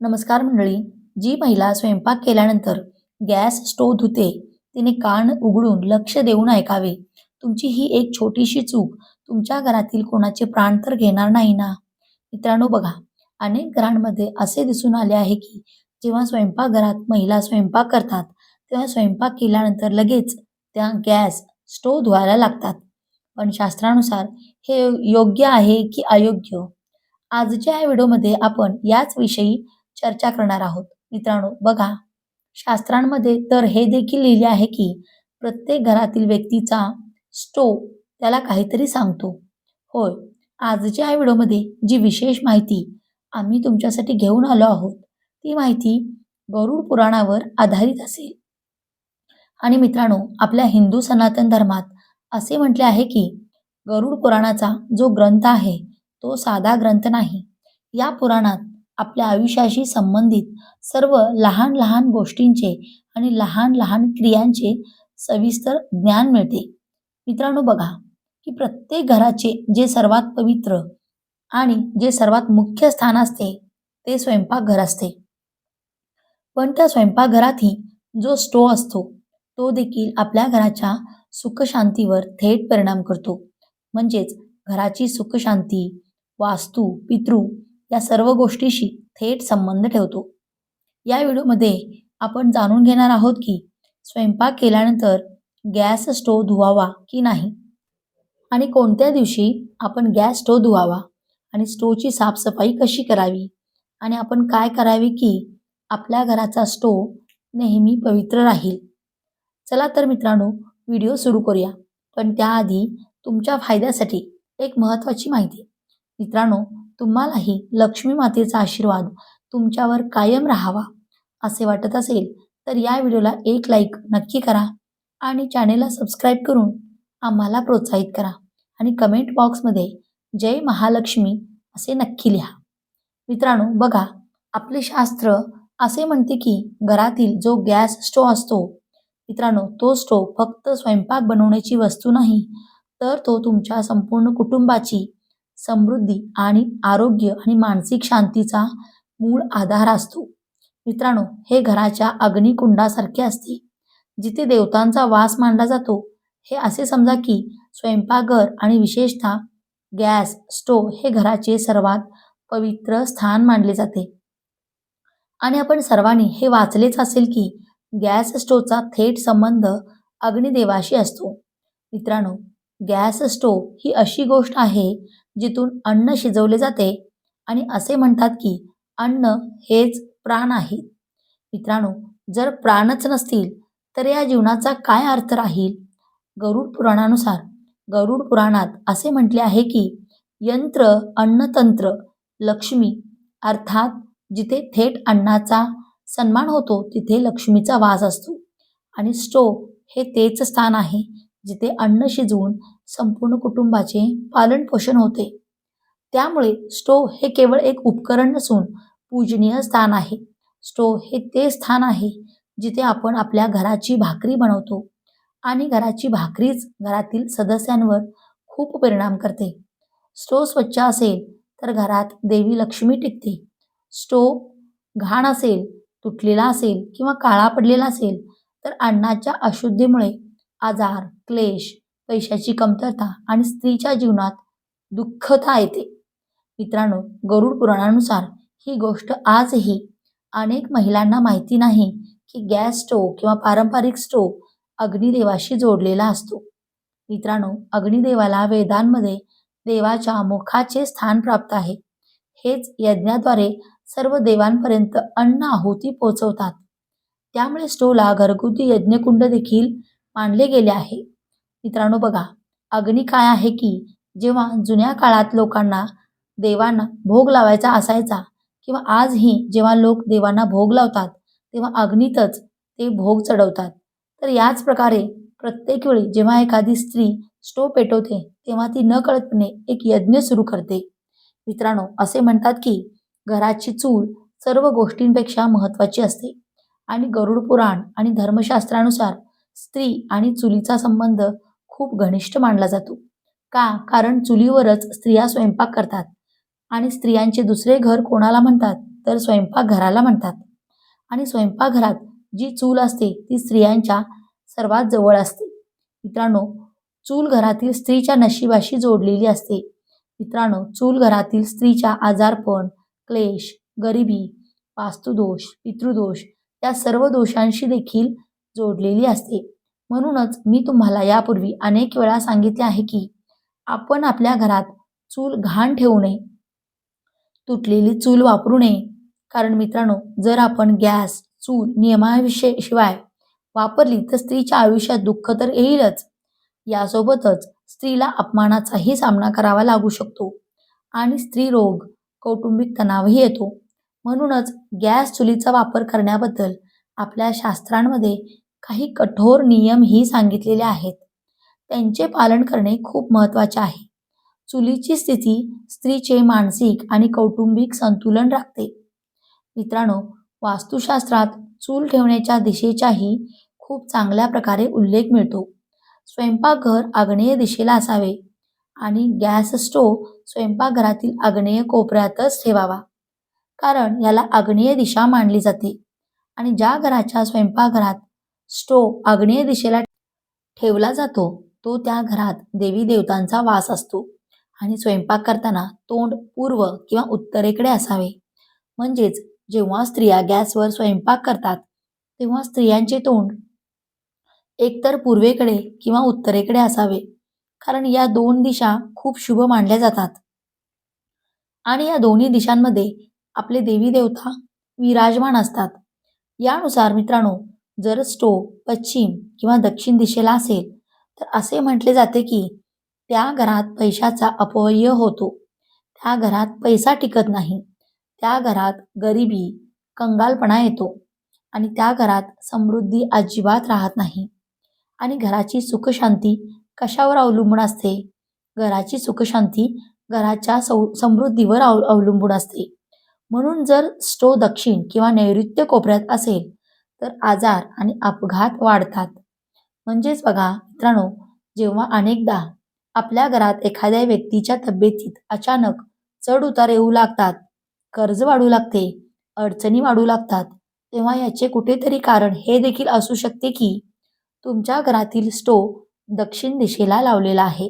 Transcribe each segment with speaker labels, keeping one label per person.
Speaker 1: नमस्कार मंडळी. जी महिला स्वयंपाक केल्यानंतर गॅस स्टोव्ह धुते, तिने कान उघडून लक्ष देऊन ऐकावे. तुमची ही एक छोटीशी चूक तुमच्या घरातील कोणाचे प्राण तर घेणार नाही ना. मित्रांनो बघा, अनेक घरांमध्ये असे दिसून आले आहे की जेव्हा स्वयंपाकघरात महिला स्वयंपाक करतात, तेव्हा स्वयंपाक केल्यानंतर लगेच त्या गॅस स्टोव्ह धुवायला लागतात. पण शास्त्रानुसार हे योग्य आहे की अयोग्य? आजच्या या व्हिडिओमध्ये आपण याच विषयी चर्चा करणार आहोत. मित्रांनो बघा, शास्त्रांमध्ये तर हे देखील लिहिले आहे की प्रत्येक घरातील व्यक्तीचा स्टोव्ह त्याला काहीतरी सांगतो. होय, आजच्या या व्हिडिओमध्ये जी विशेष माहिती आम्ही तुमच्यासाठी घेऊन आलो आहोत, ती माहिती गरुड पुराणावर आधारित असेल. आणि मित्रांनो, आपल्या हिंदू सनातन धर्मात असे म्हटले आहे की गरुड पुराणाचा जो ग्रंथ आहे तो साधा ग्रंथ नाही. या पुराणात आपल्या आयुष्याशी संबंधित सर्व लहान लहान गोष्टींचे आणि लहान लहान क्रियांचे सविस्तर ज्ञान मिळते. मित्रांनो बघा, की प्रत्येक घराचे जे सर्वात पवित्र आणि जे सर्वात मुख्य स्थान असते ते स्वयंपाकघर असते. पण त्या स्वयंपाकघरातही जो स्टोव्ह असतो तो देखील आपल्या घराच्या सुखशांतीवर थेट परिणाम करतो. म्हणजेच घराची सुखशांती, वास्तू, पितृ या सर्व गोष्टीशी थेट संबंध ठेवतो. या व्हिडिओमध्ये आपण जाणून घेणार आहोत की स्वयंपाक केल्यानंतर गॅस स्टोव्ह धुवावा की नाही, आणि कोणत्या दिवशी आपण गॅस स्टोव्ह धुवावा, आणि स्टोव्हची साफसफाई कशी करावी, आणि आपण काय करावे की आपल्या घराचा स्टोव्ह नेहमी पवित्र राहील. चला तर मित्रांनो, व्हिडिओ सुरू करूया. पण त्याआधी तुमच्या फायद्यासाठी एक महत्त्वाची माहिती. मित्रांनो, तुम्हालाही लक्ष्मी मातेचा आशीर्वाद तुमच्यावर कायम राहावा असे वाटत असेल तर या व्हिडिओला एक लाईक नक्की करा आणि चॅनेलला सबस्क्राईब करून आम्हाला प्रोत्साहित करा, आणि कमेंट बॉक्समध्ये जय महालक्ष्मी असे नक्की लिहा. मित्रांनो बघा, आपले शास्त्र असे म्हणते की घरातील जो गॅस स्टोव्ह असतो, मित्रांनो तो स्टोव्ह फक्त स्वयंपाक बनवण्याची वस्तू नाही, तर तो तुमच्या संपूर्ण कुटुंबाची समृद्धी आणि आरोग्य आणि मानसिक शांतीचा मूळ आधार असतो. मित्रांनो, हे घराच्या अग्निकुंडासारखे असते, जिथे देवतांचा वास मानला जातो. हे असे समजा की स्वयंपाकघर आणि विशेषतः गॅस स्टोव्ह हे घराचे सर्वात पवित्र स्थान मानले जाते. आणि आपण सर्वांनी हे वाचलेच असेल की गॅस स्टोव्हचा थेट संबंध अग्निदेवाशी असतो. मित्रांनो, गॅस स्टोव्ह ही अशी गोष्ट आहे जिथून अन्न शिजवले जाते, आणि असे म्हणतात की अन्न हेच प्राण आहे. मित्रांनो, जर प्राणच नसतील तर या जीवनाचा काय अर्थ राहील? गरुड पुराणात असे म्हटले आहे की यंत्र अन्नतंत्र लक्ष्मी, अर्थात जिथे थेट अन्नाचा सन्मान होतो तिथे लक्ष्मीचा वास असतो. आणि स्टोव्ह हे तेच स्थान आहे जिथे अन्न शिजवून संपूर्ण कुटुंबाचे पालन पोषण होते. त्यामुळे स्टोव्ह हे केवळ एक उपकरण नसून पूजनीय स्थान आहे. स्टोव्ह हे ते स्थान आहे जिथे आपण आपल्या घराची भाकरी बनवतो, आणि घराची भाकरीच घरातील सदस्यांवर खूप परिणाम करते. स्टोव्ह स्वच्छ असेल तर घरात देवी लक्ष्मी टिकते. स्टोव्ह घाण असेल, तुटलेला असेल किंवा काळा पडलेला असेल तर अन्नाच्या अशुद्धीमुळे आजार, क्लेश, पैशाची कमतरता आणि स्त्रीच्या जीवनात दुःखता येते. मित्रांनो, गरुड पुराणानुसार ही गोष्ट आजही अनेक महिलांना माहिती नाही की गॅस स्टोव्ह किंवा पारंपरिक स्टोव्ह अग्निदेवाशी जोडलेला असतो. मित्रांनो, अग्निदेवाला वेदांमध्ये देवाच्या मुखाचे स्थान प्राप्त आहे. हेच यज्ञाद्वारे सर्व देवांपर्यंत अन्न आहुती पोहोचवतात. त्यामुळे स्टोव्हला घरगुती यज्ञकुंड देखील मानले गेले आहे. मित्रांनो बघा, अग्नी काय आहे की जेव्हा जुन्या काळात लोकांना देवांना भोग लावायचा असायचा, किंवा आजही जेव्हा लोक देवांना भोग लावतात तेव्हा अग्नीतच ते भोग चढवतात. तर याच प्रकारे प्रत्येक वेळी जेव्हा एखादी स्त्री स्टोव्ह पेटवते तेव्हा ती नकळतपणे एक यज्ञ सुरू करते. मित्रांनो, असे म्हणतात की घराची चूल सर्व गोष्टींपेक्षा महत्त्वाची असते, आणि गरुड पुराण आणि धर्मशास्त्रानुसार स्त्री आणि चुलीचा संबंध खूप घनिष्ठ मानला जातो. का? कारण चुलीवरच स्त्रिया स्वयंपाक करतात, आणि स्त्रियांचे दुसरे घर कोणाला म्हणतात तर स्वयंपाकघराला म्हणतात. आणि स्वयंपाकघरात जी चूल असते ती स्त्रियांच्या सर्वात जवळ असते. मित्रांनो, चूल घरातील स्त्रीच्या नशिबाशी जोडलेली असते. मित्रांनो, चूल घरातील स्त्रीच्या आजारपण, क्लेश, गरिबी, वास्तुदोष, पितृदोष या सर्व दोषांशी देखील जोडलेली असते. म्हणूनच मी तुम्हाला यापूर्वी अनेक वेळा सांगितले आहे की आपण आपल्या घरात चूल घाण ठेवू नये, तुटलेली चूल वापरू नये. कारण मित्रांनो, जर आपण गॅस, चूल नियमाशिवाय वापरली तर स्त्रीच्या आयुष्यात दुःख तर येईलच. यासोबतच स्त्रीला अपमानाचाही सामना करावा लागू शकतो आणि स्त्री रोग, कौटुंबिक तणावही येतो. म्हणूनच गॅस चुलीचा वापर करण्याबद्दल आपल्या शास्त्रांमध्ये काही कठोर नियमही सांगितलेले आहेत. त्यांचे पालन करणे खूप महत्त्वाचे आहे. चुलीची स्थिती स्त्रीचे मानसिक आणि कौटुंबिक संतुलन राखते. मित्रांनो, वास्तुशास्त्रात चूल ठेवण्याच्या दिशेचाही खूप चांगल्या प्रकारे उल्लेख मिळतो. स्वयंपाकघर आग्नेय दिशेला असावे आणि गॅस स्टोव्ह स्वयंपाकघरातील आग्नेय कोपऱ्यातच ठेवावा. कारण याला आग्नेय दिशा मानली जाते आणि ज्या घराच्या स्वयंपाकघरात स्टोव्ह आग्नेय दिशेला ठेवला जातो तो त्या घरात देवी देवतांचा वास असतो. आणि स्वयंपाक करताना तोंड पूर्व किंवा उत्तरेकडे असावे. म्हणजेच जेव्हा स्त्रिया गॅसवर स्वयंपाक करतात तेव्हा स्त्रियांचे तोंड एकतर पूर्वेकडे किंवा उत्तरेकडे असावे. कारण या दोन दिशा खूप शुभ मानल्या जातात आणि या दोन्ही दिशांमध्ये आपले देवी देवता विराजमान असतात. यानुसार मित्रांनो, जर स्टोव्ह पश्चिम किंवा दक्षिण दिशेला असेल तर असे म्हटले जाते की त्या घरात पैशाचा अपव्यय होतो, त्या घरात पैसा टिकत नाही, त्या घरात गरिबी, कंगालपणा येतो आणि त्या घरात समृद्धी अजिबात राहत नाही. आणि घराची सुखशांती कशावर अवलंबून असते? घराची सुखशांती घराच्या समृद्धीवर अवलंबून असते. म्हणून जर स्टोव्ह दक्षिण किंवा नैऋत्य कोपऱ्यात असेल तर आजार आणि अपघात वाढतात. म्हणजेच बघा मित्रांनो, जेव्हा अनेकदा आपल्या घरात एखाद्या व्यक्तीच्या तब्येतीत अचानक चढ उतार येऊ लागतात, कर्ज वाढू लागते, अडचणी वाढू लागतात, तेव्हा याचे कुठेतरी कारण हे देखील असू शकते की तुमच्या घरातील स्टोव्ह दक्षिण दिशेला लावलेला आहे.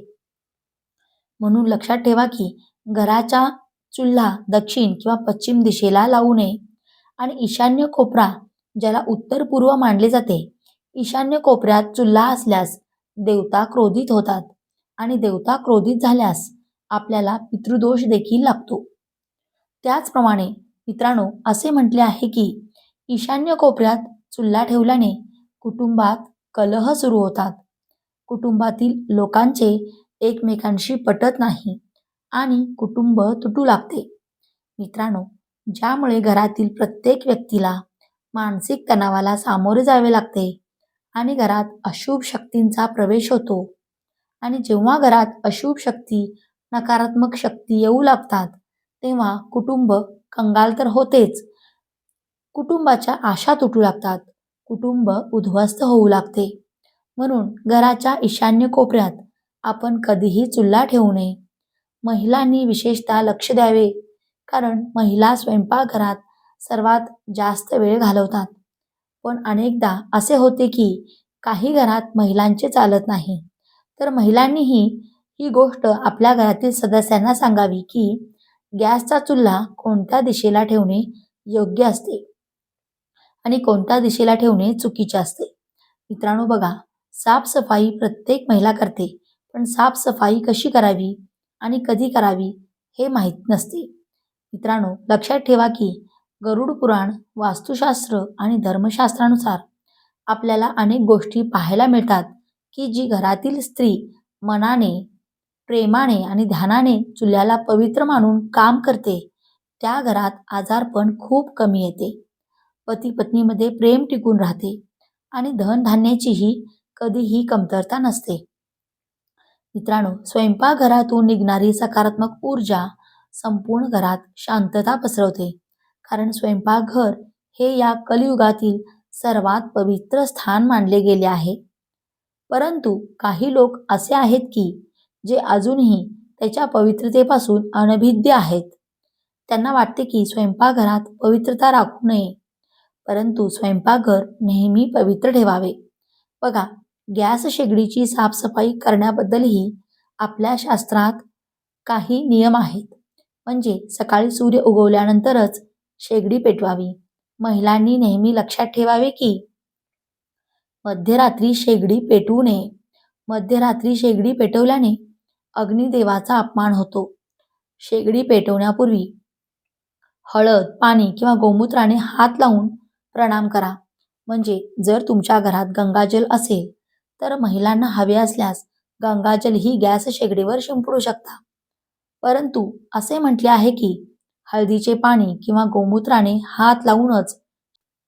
Speaker 1: म्हणून लक्षात ठेवा की घराचा चुल्हा दक्षिण किंवा पश्चिम दिशेला लावू नये. आणि ईशान्य कोपरा, ज्याला उत्तर पूर्व मानले जाते, ईशान्य कोपऱ्यात चुल्हा असल्यास देवता क्रोधित होतात आणि देवता क्रोधित झाल्यास आपल्याला पितृदोष देखील लागतो. त्याचप्रमाणे मित्रांनो, असे म्हटले आहे की ईशान्य कोपऱ्यात चुल्हा ठेवल्याने कुटुंबात कलह सुरू होतात, कुटुंबातील लोकांचे एकमेकांशी पटत नाही आणि कुटुंब तुटू लागते. मित्रांनो, ज्यामुळे घरातील प्रत्येक व्यक्तीला मानसिक तणावाला सामोरे जावे लागते आणि घरात अशुभ शक्तींचा प्रवेश होतो. आणि जेव्हा घरात अशुभ शक्ती, नकारात्मक शक्ती येऊ लागतात तेव्हा कुटुंब कंगाल तर होतेच, कुटुंबाच्या आशा तुटू लागतात, कुटुंब उद्ध्वस्त होऊ लागते. म्हणून घराच्या ईशान्य कोपऱ्यात आपण कधीही चुल्हा ठेवू नये. महिलांनी विशेषतः लक्ष द्यावे, कारण महिला स्वयंपाकघरात सर्वात जास्त वेळ घालवतात. पण अनेकदा असे होते की काही घरात महिलांचे चालत नाही, तर महिलांनीही ही गोष्ट आपल्या घरातील सदस्यांना सांगावी की गॅसचा चुल्हा कोणत्या दिशेला ठेवणे योग्य असते आणि कोणत्या दिशेला ठेवणे चुकीचे असते. मित्रांनो बघा, साफसफाई प्रत्येक महिला करते, पण साफसफाई कशी करावी आणि कधी करावी हे माहीत नसते. मित्रांनो, लक्षात ठेवा की गरुड पुराण, वास्तुशास्त्र आणि धर्मशास्त्रानुसार आपल्याला अनेक गोष्टी पाहायला मिळतात की जी घरातील स्त्री मनाने, प्रेमाने आणि ध्यानाने चुल्याला पवित्र मानून काम करते त्या घरात आजारपण खूप कमी येते, पती पत्नीमध्ये प्रेम टिकून राहते आणि धनधान्याचीही कधीही कमतरता नसते. मित्रांनो, स्वयंपाकघरातून निघणारी सकारात्मक ऊर्जा संपूर्ण घरात शांतता पसरवते. कारण स्वयंपाकघर हे या कलियुगातील सर्वात पवित्र स्थान मानले गेले आहे. परंतु काही लोक असे आहेत की जे अजूनही त्याच्या पवित्रतेपासून अनभिज्ञ आहेत. त्यांना वाटते की स्वयंपाकघरात पवित्रता राखू नये, परंतु स्वयंपाकघर नेहमी पवित्र ठेवावे. बघा, गॅस शेगडीची साफसफाई करण्याबद्दलही आपल्या शास्त्रात काही नियम आहेत. म्हणजे सकाळी सूर्य उगवल्यानंतरच शेगडी पेटवावी. महिलांनी नेहमी लक्षात ठेवावे की मध्यरात्री शेगडी पेटवू नये. मध्यरात्री शेगडी पेटवल्याने अग्निदेवाचा अपमान होतो. शेगडी पेटवण्यापूर्वी हळद, पाणी किंवा गोमूत्राने हात लावून प्रणाम करा. म्हणजे जर तुमच्या घरात गंगाजल असेल तर महिलांना हवे असल्यास गंगाजल ही गॅस शेगडीवर शिंपडू शकता. परंतु असे म्हटले आहे की हळदीचे पाणी किंवा गोमूत्राने हात लावूनच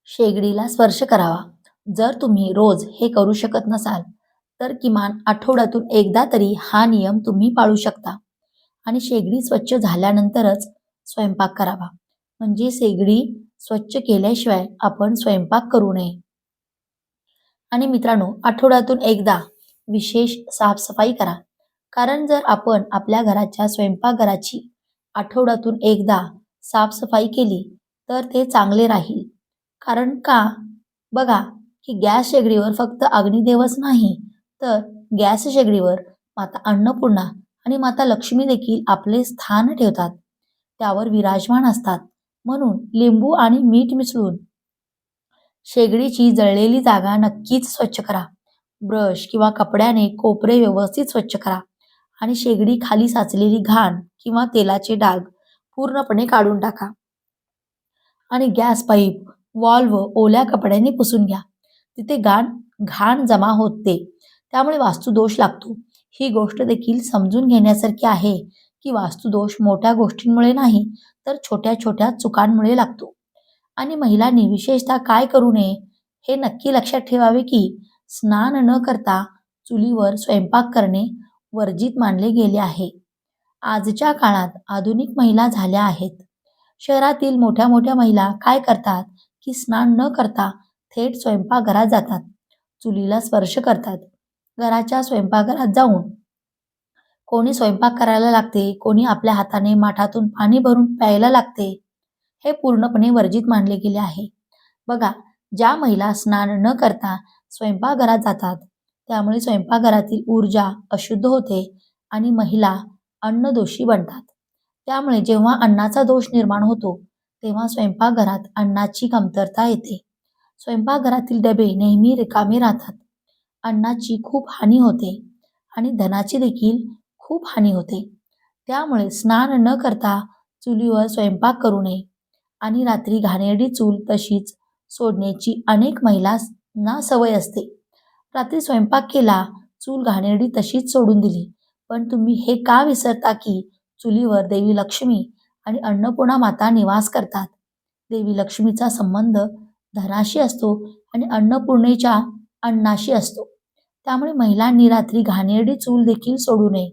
Speaker 1: शेगडीला स्पर्श करावा. जर तुम्ही रोज हे करू शकत नसाल तर किमान आठवड्यातून एकदा तरी हा नियम तुम्ही पाळू शकता. आणि शेगडी स्वच्छ झाल्यानंतरच स्वयंपाक करावा. म्हणजे शेगडी स्वच्छ केल्याशिवाय आपण स्वयंपाक करू नये. आणि मित्रांनो, आठवड्यातून एकदा विशेष साफसफाई करा. कारण जर आपण आपल्या घराच्या स्वयंपाकघराची आठवड्यातून एकदा साफसफाई केली तर ते चांगले राहील. कारण का? बघा, की गॅस शेगडीवर फक्त अग्निदेवच नाही तर गॅस शेगडीवर माता अन्नपूर्णा आणि माता लक्ष्मी देखील आपले स्थान ठेवतात, त्यावर विराजमान असतात. म्हणून लिंबू आणि मीठ मिसळून शेगडीची जळलेली जागा नक्कीच स्वच्छ करा. ब्रश किंवा कपड्याने कोपरे व्यवस्थित स्वच्छ करा आणि शेगडी खाली साचलेली घाण किंवा तेलाचे डाग पूर्णपणे काढून टाका. आणि गॅस पाईप, व्हॉल्व्ह ओल्या कपड्याने पुसून घ्या. तिथे घाण जमा होते, त्यामुळे वास्तुदोष लागतो. ही गोष्ट देखील समजून घेण्यासारखी आहे की वास्तुदोष मोठ्या गोष्टींमुळे नाही तर छोट्या छोट्या चुकांमुळे लागतो. आणि महिलांनी विशेषतः काय करू नये हे नक्की लक्षात ठेवावे की स्नान न करता चुलीवर स्वयंपाक करणे वर्जित मानले गेले आहे. आजच्या काळात आधुनिक महिला झाल्या आहेत. शहरातील मोठ्या मोठ्या महिला काय करतात की स्नान न करता थेट स्वयंपाकघरात जातात, चुलीला स्पर्श करतात. घराच्या स्वयंपाकघरात जाऊन कोणी स्वयंपाक करायला लागते, कोणी आपल्या हाताने माठातून पाणी भरून प्यायला लागते. हे पूर्णपणे वर्जित मानले गेले आहे. बघा, ज्या महिला स्नान न करता स्वयंपाकघरात जातात त्यामुळे स्वयंपाकघरातील ऊर्जा अशुद्ध होते आणि महिला अन्नदोषी बनतात. त्यामुळे जेव्हा अन्नाचा दोष निर्माण होतो तेव्हा स्वयंपाकघरात अन्नाची कमतरता येते. स्वयंपाकघरातील डबे नेहमी रिकामे राहतात. अन्नाची खूप हानी होते आणि धनाची देखील खूप हानी होते. त्यामुळे स्नान न करता चुलीवर स्वयंपाक करू नये. आणि रात्री घाणेरडी चूल तशीच सोडण्याची अनेक महिलांना सवय असते. रात्री स्वयंपाक केला, चूल घाणेरडी तशीच सोडून दिली. पण तुम्ही हे का विसरता की चुलीवर देवी लक्ष्मी आणि अन्नपूर्णा माता निवास करतात. देवी लक्ष्मीचा संबंध धनाशी असतो आणि अन्नपूर्णेच्या अन्नाशी असतो. त्यामुळे महिलांनी रात्री घाणेरडी चूल देखील सोडू नये.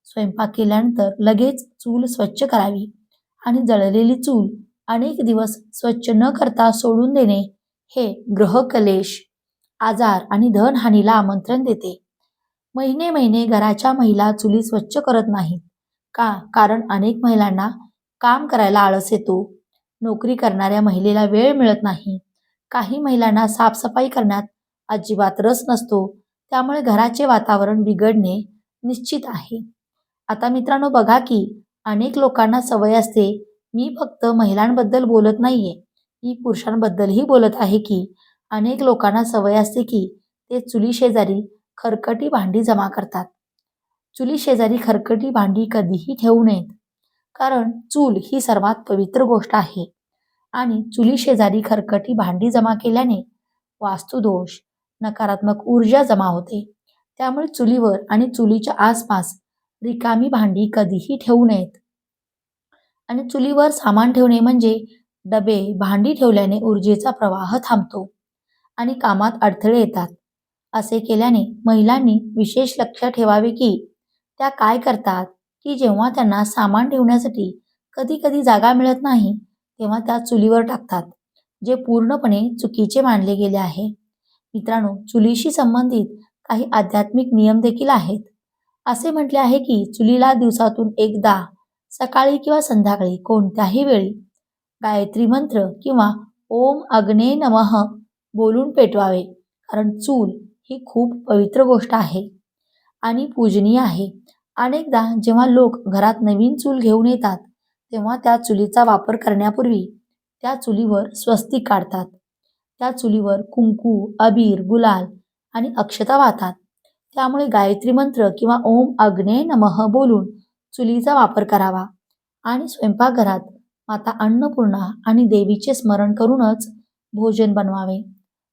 Speaker 1: स्वयंपाक केल्यानंतर लगेच चूल स्वच्छ करावी आणि जळलेली चूल अनेक दिवस स्वच्छ न करता सोडून देणे हे ग्रहकलेश, आजार आणि धनहानीला आमंत्रण देते. महिने महिने घराच्या महिला चुली स्वच्छ करत नाहीत. का? कारण अनेक महिलांना काम करायला आळस येतो. नोकरी करणाऱ्या महिलेला वेळ मिळत नाही. काही महिलांना साफसफाई करण्यात अजिबात रस नसतो. त्यामुळे घराचे वातावरण बिघडणे निश्चित आहे. आता मित्रांनो, बघा की अनेक लोकांना सवय असते, मी फक्त महिलांबद्दल बोलत नाहीये, मी पुरुषांबद्दलही बोलत आहे की अनेक लोकांना सवय असते की ते चुली शेजारी खरकटी भांडी जमा करतात. चुली शेजारी खरकटी भांडी कधीही ठेवू नयेत. कारण चूल ही सर्वात पवित्र गोष्ट आहे आणि चुली शेजारी खरकटी भांडी जमा केल्याने वास्तुदोष, नकारात्मक ऊर्जा जमा होते. त्यामुळे चुलीवर आणि चुलीच्या आसपास रिकामी भांडी कधीही ठेवू नयेत. आणि चुलीवर सामान ठेवणे म्हणजे डबे, भांडी ठेवल्याने ऊर्जेचा प्रवाह थांबतो आणि कामात अडथळे येतात. असे केल्याने महिलांनी विशेष लक्ष ठेवावे की त्या काय करतात की जेव्हा त्यांना सामान ठेवण्यासाठी कधी कधी जागा मिळत नाही तेव्हा त्या चुलीवर टाकतात, जे पूर्णपणे चुकीचे मानले गेले आहे. मित्रांनो, चुलीशी संबंधित काही आध्यात्मिक नियम देखील आहेत. असे म्हटले आहे की चुलीला दिवसातून एकदा सकाळी किंवा संध्याकाळी कोणत्याही वेळी गायत्री मंत्र किंवा ओम अग्ने नमः बोलून पेटवावे. कारण चूल ही खूप पवित्र गोष्ट आहे आणि पूजनीय आहे. अनेकदा जेव्हा लोक घरात नवीन चूल घेऊन येतात, तेव्हा त्या चुलीचा वापर करण्यापूर्वी त्या चुलीवर स्वस्तिक काढतात. त्या चुलीवर कुंकू, अबीर, गुलाल आणि अक्षता वाहतात. त्यामुळे गायत्री मंत्र किंवा ओम अग्ने नमः बोलून चुलीचा वापर करावा आणि स्वयंपाकघरात माता अन्नपूर्णा आणि देवीचे स्मरण करूनच भोजन बनवावे.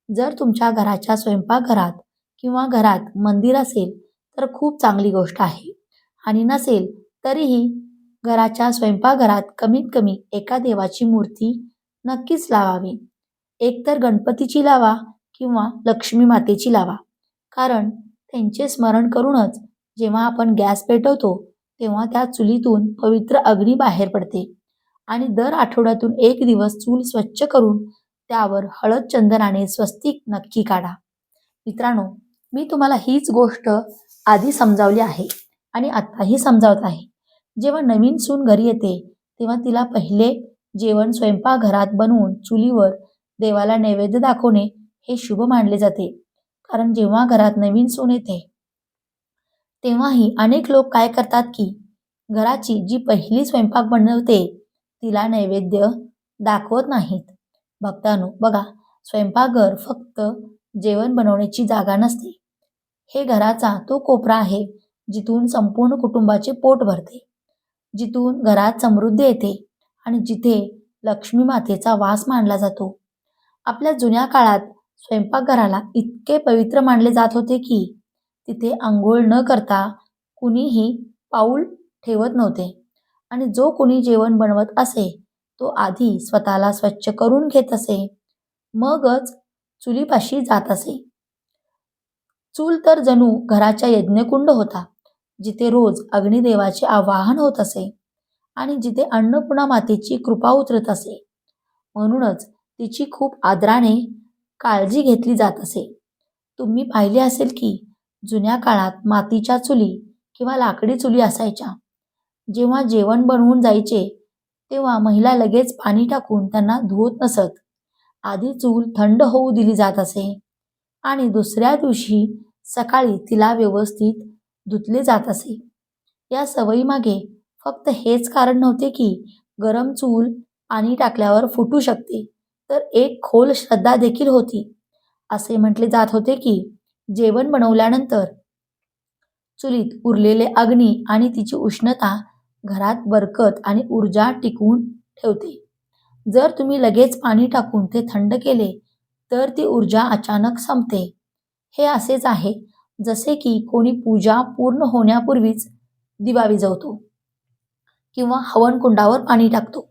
Speaker 1: जर तुमच्या घराच्या स्वयंपाकघरात किंवा घरात मंदिर असेल तर खूप चांगली गोष्ट आहे आणि नसेल तरीही घराच्या स्वयंपाकघरात कमीत कमी एका देवाची मूर्ती नक्कीच लावावी. एकतर गणपतीची लावा किंवा लक्ष्मी मातेची लावा. कारण त्यांचे स्मरण करूनच जेव्हा आपण गॅस पेटवतो तेव्हा त्या चुलीतून पवित्र अग्नी बाहेर पडते आणि दर आठवड्यातून एक दिवस चूल स्वच्छ करून त्यावर हळद चंदनाने स्वस्तिक नक्की काढा. मित्रांनो, मी तुम्हाला हीच गोष्ट आधी समजावली आहे आणि आत्ताही समजावत आहे. जेव्हा नवीन सून घरी येते तेव्हा तिला पहिले जेवण स्वयंपाकघरात बनवून चुलीवर देवाला नैवेद्य दाखवणे हे शुभ मानले जाते. कारण जेव्हा घरात नवीन सून येते तेव्हाही अनेक लोक काय करतात की घराची जी पहिली स्वयंपाक बनवते तिला नैवेद्य दाखवत नाहीत. भक्तांनो बघा, स्वयंपाकघर फक्त जेवण बनवण्याची जागा नसते. हे घराचा तो कोपरा आहे जिथून संपूर्ण कुटुंबाचे पोट भरते, जिथून घरात समृद्धी येते आणि जिथे लक्ष्मी मातेचा वास मानला जातो. आपल्या जुन्या काळात स्वयंपाकघराला इतके पवित्र मानले जात होते की तिथे आंघोळ न करता कुणीही पाऊल ठेवत नव्हते आणि जो कोणी जेवण बनवत असे तो आधी स्वतःला स्वच्छ करून घेत असे, मगच चुलीपाशी जात असे. चूल तर जणू घराच्या यज्ञकुंड होता, जिथे रोज अग्निदेवाचे आवाहन होत असे आणि जिथे अन्नपूर्णा मातेची कृपा उतरत असे. म्हणूनच तिची खूप आदराने काळजी घेतली जात असे. तुम्ही पाहिले असेल की जुन्या काळात मातीच्या चुली किंवा लाकडी चुली असायच्या. जेव्हा जेवण बनवून जायचे तेव्हा महिला लगेच पाणी टाकून त्यांना धुवत नसत. आधी चूल थंड होऊ दिली जात असे आणि दुसऱ्या दिवशी सकाळी तिला व्यवस्थित धुतले जात असे. या सवयीमागे फक्त हेच कारण नव्हते की गरम चूल पाणी टाकल्यावर फुटू शकते, तर एक खोल श्रद्धा देखील होती. असे म्हटले जात होते की जेवण बनवल्यानंतर चुलीत उरलेले अग्नी आणि तिची उष्णता घरात बरकत आणि ऊर्जा टिकवून ठेवते. जर तुम्ही लगेच पाणी टाकून ते थंड केले तर ती ऊर्जा अचानक संपते. हे असेच आहे जसे की कोणी पूजा पूर्ण होण्यापूर्वीच दिवा विझवतो किंवा हवनकुंडावर पाणी टाकतो.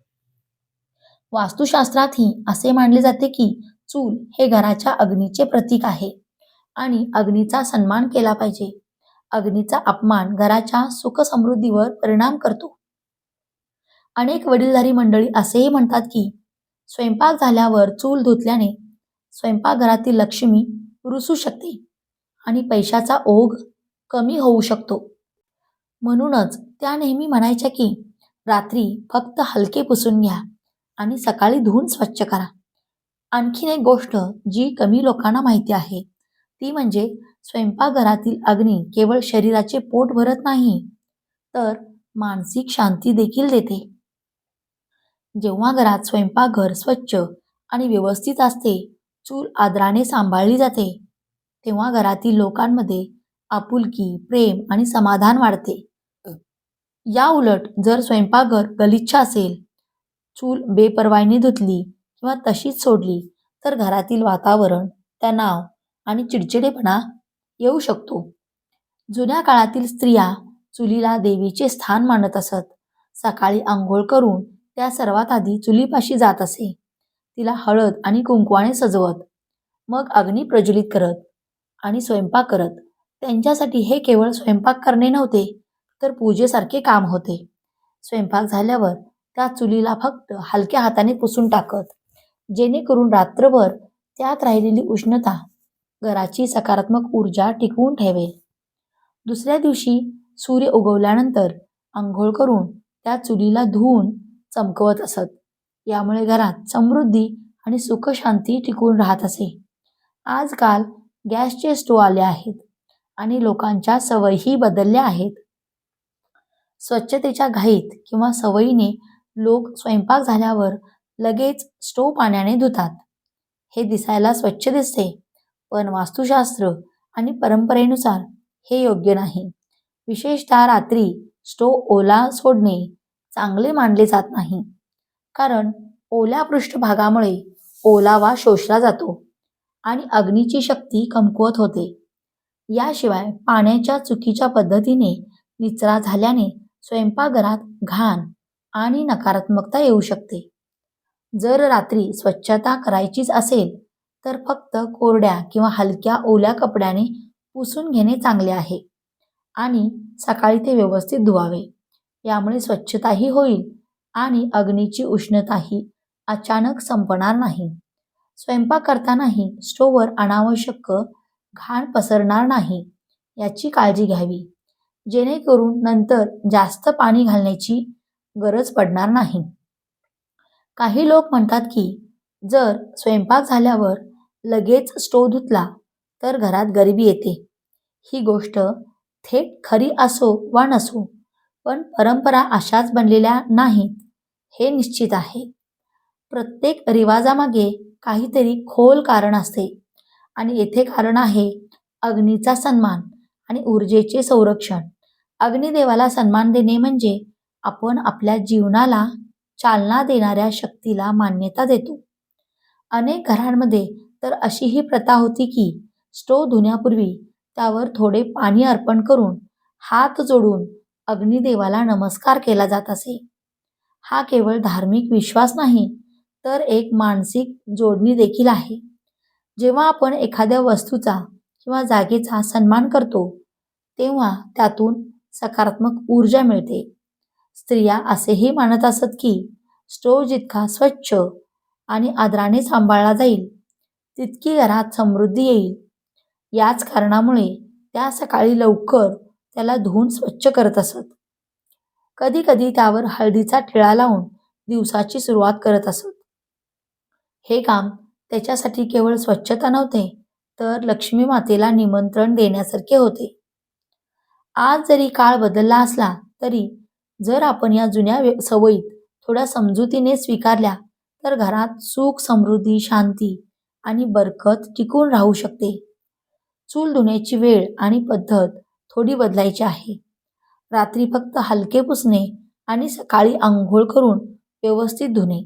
Speaker 1: वास्तुशास्त्रातही असे मानले जाते की चूल हे घराच्या अग्नीचे प्रतीक आहे आणि अग्नीचा सन्मान केला पाहिजे. अग्नीचा अपमान घराच्या सुखसमृद्धीवर परिणाम करतो. अनेक वडीलधारी मंडळी असेही म्हणतात की स्वयंपाक झाल्यावर चूल धुतल्याने स्वयंपाकघरातील लक्ष्मी रुसू शकते आणि पैशाचा ओघ कमी होऊ शकतो. म्हणूनच त्या नेहमी म्हणायच्या की रात्री फक्त हलके पुसून घ्या आणि सकाळी धुवून स्वच्छ करा. आणखीन एक गोष्ट जी कमी लोकांना माहिती आहे ती म्हणजे स्वयंपाकघरातील अग्नी केवळ शरीराचे पोट भरत नाही, तर मानसिक शांती देखील देते. जेव्हा घरात स्वयंपाकघर स्वच्छ आणि व्यवस्थित असते, चूल आदराने सांभाळली जाते, तेव्हा घरातील लोकांमध्ये आपुलकी, प्रेम आणि समाधान वाढते. या उलट जर स्वयंपाकघर गलिच्छ असेल, चूल बेपर्वाईने धुतली किंवा तशीच सोडली तर घरातील वातावरण तणाव आणि चिडचिडेपणा येऊ शकतो. जुन्या काळातील स्त्रिया चुलीला देवीचे स्थान मानत असत. सकाळी आंघोळ करून त्या सर्वात आधी चुलीपाशी जात असे. तिला हळद आणि कुंकवाने सजवत, मग अग्नी प्रज्वलित करत आणि स्वयंपाक करत. त्यांच्यासाठी हे केवळ स्वयंपाक करणे नव्हते, तर पूजेसारखे काम होते. स्वयंपाक झाल्यावर त्या चुलीला फक्त हलक्या हाताने पुसून टाकत, जेणेकरून रात्रभर त्यात राहिलेली उष्णता घराची सकारात्मक ऊर्जा टिकवून ठेवेल. दुसऱ्या दिवशी सूर्य उगवल्यानंतर आंघोळ करून त्या चुलीला धुवून चमकवत असत. यामुळे घरात समृद्धी आणि सुखशांती टिकून राहत असे. आजकाल गॅसचे स्टोव्ह आले आहेत आणि लोकांच्या सवयीही बदलल्या आहेत. स्वच्छतेच्या घाईत किंवा सवयीने लोक स्वयंपाक झाल्यावर लगेच स्टोव्ह पाण्याने धुतात. हे दिसायला स्वच्छ दिसते, पण वास्तुशास्त्र आणि परंपरेनुसार हे योग्य नाही. विशेषतः रात्री स्टोव्ह ओला सोडणे चांगले मानले जात नाही, कारण ओल्या पृष्ठभागामुळे ओलावा शोषला जातो आणि अग्नीची शक्ती कमकुवत होते. याशिवाय पाण्याच्या चुकीच्या पद्धतीने निचरा झाल्याने स्वयंपाकघरात घाण आणि नकारात्मकता येऊ शकते. जर रात्री स्वच्छता करायचीच असेल तर फक्त कोरड्या किंवा हलक्या ओल्या कपड्याने पुसून घेणे चांगले आहे आणि सकाळी ते व्यवस्थित धुवावे. यामुळे स्वच्छताही होईल आणि अग्नीची उष्णताही अचानक संपणार नाही. स्वयंपाक करतानाही स्टोव्हवर अनावश्यक घाण पसरणार नाही याची काळजी घ्यावी, जेणेकरून नंतर जास्त पाणी घालण्याची गरज पडणार नाही. काही लोक म्हणतात की जर स्वयंपाक झाल्यावर लगेच स्टोव्ह धुतला तर घरात गरिबी येते. ही गोष्ट थेट खरी असो वा नसो, पण परंपरा अशाच बनलेल्या नाहीत हे निश्चित आहे. प्रत्येक रिवाजामागे काहीतरी खोल कारण असते आणि येथे कारण आहे अग्नीचा सन्मान आणि ऊर्जेचे संरक्षण. अग्निदेवाला सन्मान देणे म्हणजे आपण आपल्या जीवनाला चालना देणाऱ्या शक्तीला मान्यता देतो. अनेक घरांमध्ये तर अशीही प्रथा होती की स्टोव्ह धुण्यापूर्वी त्यावर थोडे पाणी अर्पण करून हात जोडून अग्निदेवाला नमस्कार केला जात असे. हा केवळ धार्मिक विश्वास नाही, तर एक मानसिक जोडणी देखील आहे. जेव्हा आपण एखाद्या वस्तूचा किंवा जागेचा सन्मान करतो, तेव्हा त्यातून सकारात्मक ऊर्जा मिळते. स्त्रिया असेही मानत असत की स्टोव्ह जितका स्वच्छ आणि आदराने सांभाळला जाईल, तितकी घरात समृद्धी येईल. याच कारणामुळे त्या सकाळी लवकर त्याला धुवून स्वच्छ करत असत. कधी कधी त्यावर हळदीचा टिळा लावून दिवसाची सुरुवात करत असत. हे काम त्याच्यासाठी केवळ स्वच्छता नव्हते, तर लक्ष्मी मातेला निमंत्रण देण्यासारखे होते. आज जरी काळ बदलला असला तरी जर आपण या जुन्या सवयीत थोड्या समजुतीने स्वीकारल्या तर घरात सुख, समृद्धी, शांती आणि बरकत टिकून राहू शकते. चूल धुण्याची वेळ आणि पद्धत थोडी बदलायची आहे. रात्री फक्त हलके पुसणे आणि सकाळी आंघोळ करून व्यवस्थित धुणे.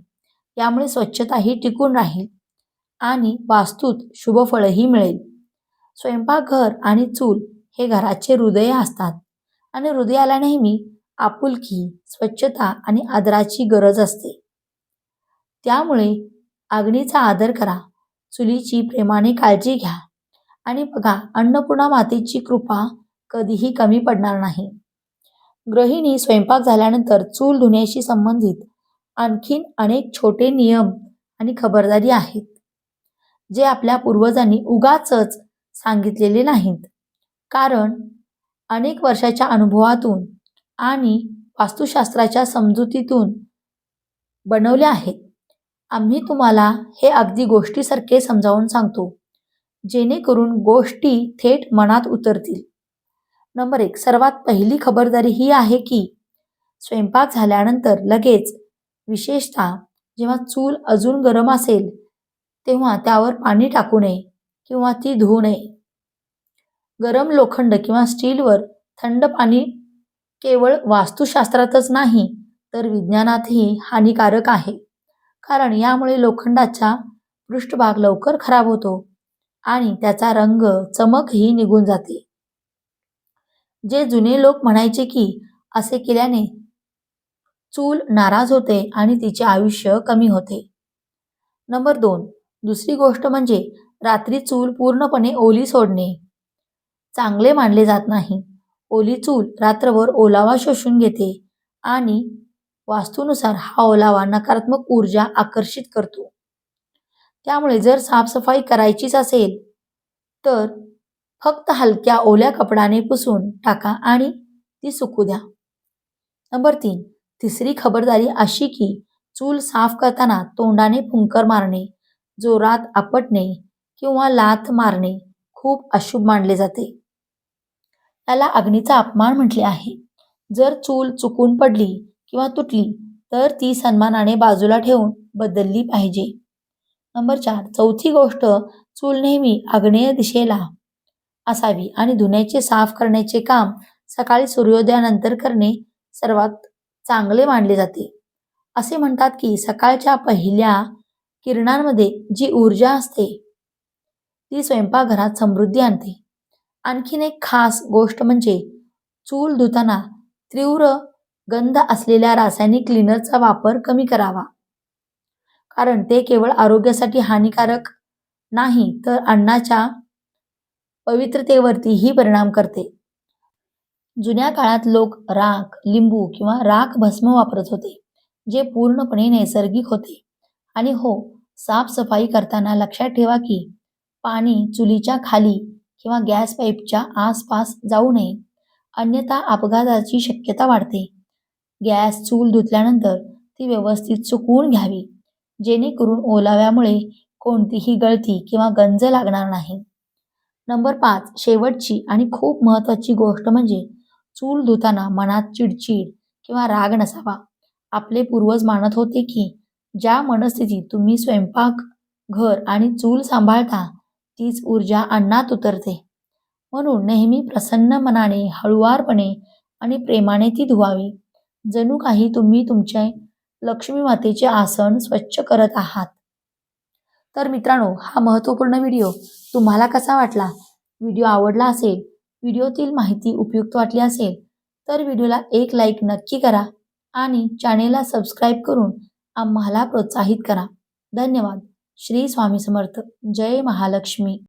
Speaker 1: यामुळे स्वच्छताही टिकून राहील आणि वास्तूत शुभफळही मिळेल. स्वयंपाकघर आणि चूल हे घराचे हृदय असतात आणि हृदयाला नेहमी आपुलकी, स्वच्छता आणि आदराची गरज असते. त्यामुळे अग्नीचा आदर करा, चुलीची प्रेमाने काळजी घ्या आणि बघा, अन्नपूर्णा मातेची कृपा कधीही कमी पडणार नाही. गृहिणी स्वयंपाक झाल्यानंतर चूल धुण्याशी संबंधित आणखीन अनेक छोटे नियम आणि खबरदारी आहेत, जे आपल्या पूर्वजांनी उगाचच सांगितलेले नाहीत, कारण अनेक वर्षाच्या अनुभवातून आणि वास्तुशास्त्राच्या समजुतीतून बनवले आहेत. आम्ही तुम्हाला हे अगदी गोष्टीसारखे समजावून सांगतो, जेणेकरून गोष्टी थेट मनात उतरतील. नंबर 1, सर्वात पहिली खबरदारी ही आहे की स्वयंपाक झाल्यानंतर लगेच, विशेषतः जेव्हा चूल अजून गरम असेल, तेव्हा त्यावर पाणी टाकू नये किंवा ती धुवू नये. गरम लोखंड किंवा स्टीलवर थंड पाणी केवळ वास्तुशास्त्रातच नाही, तर विज्ञानातही हानिकारक आहे, कारण यामुळे लोखंडाचा पृष्ठभाग लवकर खराब होतो आणि त्याचा रंग, चमकही निघून जाते. जे जुने लोक म्हणायचे की असे केल्याने चूल नाराज होते आणि तिचे आयुष्य कमी होते. नंबर 2, दुसरी गोष्ट म्हणजे रात्री चूल पूर्णपणे ओली सोडणे चांगले मानले जात नाही. ओली चूल रात्रभर ओलावा शोषून घेते आणि वास्तूनुसार हा ओलावा नकारात्मक ऊर्जा आकर्षित करतो. त्यामुळे जर साफसफाई करायचीच असेल तर फक्त हलक्या ओल्या कपड्याने पुसून टाका आणि ती सुकू द्या. नंबर 3, तिसरी खबरदारी अशी की चूल साफ करताना तोंडाने फुंकर मारणे, जोरात आपटणे किंवा लाथ मारणे खूप अशुभ मानले जाते. याला अग्नीचा अपमान म्हटले आहे. जर चूल चुकून पडली किंवा तुटली तर ती सन्मानाने बाजूला ठेवून बदलली पाहिजे. नंबर 4. चौथी गोष्ट, चूल नेहमी आग्नेय दिशेला असावी आणि धुण्याचे साफ करण्याचे काम सकाळी सूर्योदयानंतर करणे सर्वात चांगले मानले जाते. असे म्हणतात की सकाळच्या पहिल्या किरणांमध्ये जी ऊर्जा असते ती स्वयंपाकघरात समृद्धी आणते. आणखीन एक खास गोष्ट म्हणजे चूल धुताना तीव्र गंध असलेल्या रासायनिक क्लीनरचा वापर कमी करावा, कारण ते केवळ आरोग्यासाठी हानिकारक नाही तर अन्नाच्या पवित्रतेवरतीही परिणाम करते. जुन्या काळात लोक राख, लिंबू किंवा राख भस्म वापरत होते, जे पूर्णपणे नैसर्गिक होते. आणि हो, साफसफाई करताना लक्षात ठेवा की पाणी चुलीच्या खाली किंवा गॅस पाईपच्या आसपास जाऊ नये, अन्यथा अपघाताची शक्यता वाढते. गॅस चूल धुतल्यानंतर ती व्यवस्थित सुकवून घ्यावी, जेणेकरून ओलाव्यामुळे कोणतीही गळती किंवा गंज लागणार नाही. नंबर 5. शेवटची आणि खूप महत्त्वाची गोष्ट म्हणजे चूल धुताना मनात चिडचिड किंवा राग नसावा. आपले पूर्वज मानत होते की ज्या मनस्थितीत तुम्ही स्वयंपाक घर आणि चूल सांभाळता तीच ऊर्जा अन्नात उतरते. म्हणून नेहमी प्रसन्न मनाने, हळुवारपणे आणि प्रेमाने ती धुवावी, जणू काही तुम्ही तुमचे लक्ष्मी मातेचे आसन स्वच्छ करत आहात. तर मित्रांनो, हा महत्त्वपूर्ण व्हिडिओ तुम्हाला कसा वाटला? व्हिडिओ आवडला असेल, व्हिडिओतील माहिती उपयुक्त वाटली असेल तर व्हिडिओला एक लाईक नक्की करा आणि चॅनेलला सबस्क्राईब करून आम्हाला प्रोत्साहित करा. धन्यवाद. श्री स्वामी समर्थ. जय महालक्ष्मी.